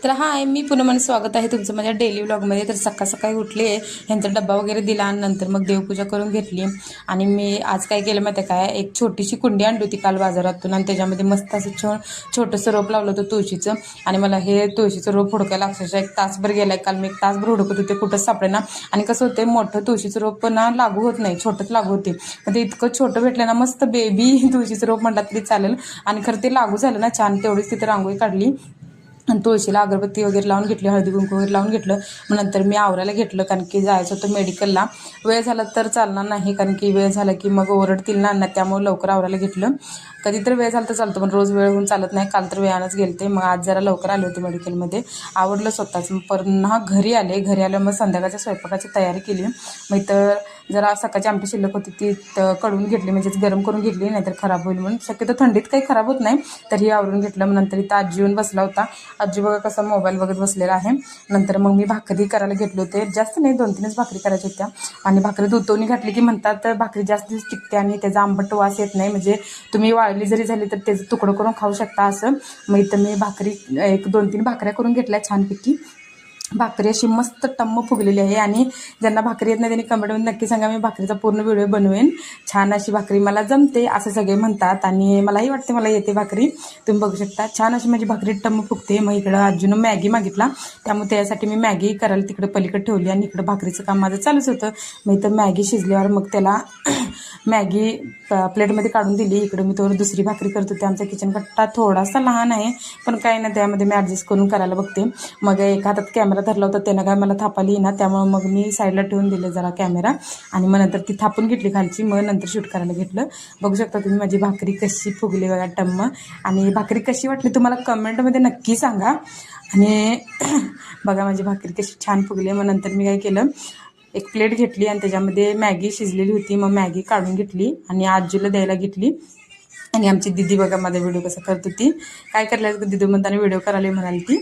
तर हाय, मी पुनम स्वागत आहे तुमचं माझ्या डेली व्लॉगमध्ये. तर सकाळ सकाळी उठले, ह्यांचा डब्बा वगैरे दिला आणि नंतर मग देवपूजा करून घेतली. आणि मी आज काय केलं माहिती काय, एक छोटीशी कुंडी आणली होती काल बाजारातून आणि त्याच्यामध्ये मस्त असं छोटंसं रोप लावलं होतं तुळशीचं. आणि मला हे तुळशीचं रोप हुडकायला अक्षरशः एक तासभर गेलाय. काल मी एक तासभर हुडकत होते, कुठंच सापडेना. आणि कसं होते, मोठं तुळशीचं रोप पण लागू होत नाही, छोटंच लागू होते. मग ते इतकं छोटं भेटलं ना, मस्त बेबी तुळशीचं रोप म्हटलं तरी चालेल. आणि खरं ते लागू झालं ना छान, तेवढीच तिथे रांगोळी काढली आणि तुळशीला अगरबत्ती वगैरे लावून घेतली, हळदी कुंकू वगैरे लावून घेतलं. मग नंतर मी आवरायला घेतलं, कारण की जायचं होतं मेडिकलला. वेळ झाला तर चालणार नाही, कारण की वेळ झाला की मग ओरडतील ना, त्यामुळे लवकर आवरायला घेतलं. कधी तर वेळ झाला तर चालतं, पण रोज वेळ होऊन चालत नाही. काल तर वेळानंच गेलते, मग आज जरा लवकर आले होते मेडिकलमध्ये. आवडलं स्वतःच. पुन्हा घरी आलं, मग संध्याकाळच्या स्वयंपाकाची तयारी केली. मग इथं जरा सकाळची आमटी शिल्लक होती, ती कढून घेतली, म्हणजेच गरम करून घेतली, नाहीतर खराब होईल म्हणून. शक्यतो थंडीत काही खराब होत नाही, तरी आवरून घेतलं. मग नंतर इथं आजी येऊन बसला होता. आजी बघा कसा मोबाईल बघत बसलेला आहे. नंतर मग मी भाकरी करायला घेतले होते, जास्त नाही, 2-3च भाकरी करायच्या होत्या. आणि भाकरी दुतवणी घातली की म्हणतात भाकरी जास्त दिवस टिकते आणि त्याचा आंबट वास येत नाही, म्हणजे तुम्ही वाळली जरी झाली तर त्याचं तुकडं करून खाऊ शकता असं. मग इथं मी भाकरी एक 2-3 भाकऱ्या करून घेतल्या छानपैकी. भाकरी अशी मस्त टम्म फुगलेली आहे. आणि ज्यांना भाकरी येत नाही त्यांनी कमेंटमध्ये नक्की सांगा, मी भाकरीचा पूर्ण व्हिडिओ बनवेन. छान अशी भाकरी मला जमते असं सगळे म्हणतात, आणि मलाही वाटते मला येते भाकरी. तुम्ही बघू शकता छान अशी माझी भाकरी टम्म फुगते. मग इकडं अजून मॅगी मागितला, त्यामुळे त्यासाठी मी मॅगी करायला तिकडे पलीकडे ठेवली आणि इकडं भाकरीचं काम माझं चालूच होतं. मग इथं मॅगी शिजल्यावर मग त्याला मॅगी प्लेटमध्ये काढून दिली. इकडं मी तर दुसरी भाकरी करत होते. आमचा किचन कट्टा थोडासा लहान आहे, पण काही नाही, त्यामध्ये मी ॲडजस्ट करून करायला बघते. मग एका हातात कॅमेरा धरला होता, त्यानं काय मला थापाली येईना, त्यामुळे मग मी साईडला ठेवून दिले जरा कॅमेरा. आणि मग नंतर ती थापून घेतली खालची, मग नंतर शूट करायला घेतलं. बघू शकता तुम्ही माझी भाकरी कशी फुगली बघा टम्म. आणि भाकरी कशी वाटली तुम्हाला कमेंटमध्ये नक्की सांगा. आणि बघा माझी भाकरी कशी छान फुगली. मग नंतर मी काय केलं, एक प्लेट घेतली आणि त्याच्यामध्ये मॅगी शिजलेली होती. मग मॅगी काढून घेतली आणि आजीला द्यायला घेतली. आणि आमची दिदी बघा माझा व्हिडिओ कसा करत होती, काय करायला दिदी म्हणताना व्हिडिओ करायला म्हणाली ती.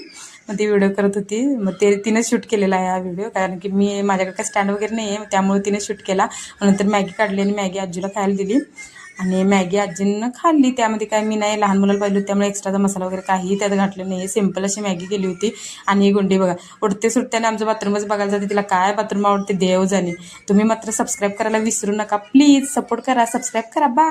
मग ती व्हिडिओ करत होती. मग तिनं शूट केलेला आहे हा व्हिडिओ, कारण की माझ्याकडे काय स्टँड वगैरे नाही आहे, त्यामुळे तिने शूट केला. नंतर मॅगी काढली आणि मॅगी आजीला खायला दिली. आणि मॅगी आजीनं खाल्ली. त्यामध्ये काय मी नाही लहान मुलाला पाहिजे, त्यामुळे एक्स्ट्राचा मसाला वगैरे काही त्यात घातलं नाही आहे, सिम्पल अशी मॅगी केली होती. आणि ही गुंडी बघा उठते सुटत्याने आमचं बाथरूमच बघायला जाते, तिला काय बाथरूम आवडते देव जाणे. तुम्ही मात्र सबस्क्राईब करायला विसरू नका प्लीज, सपोर्ट करा, सबस्क्राईब करा. बाय.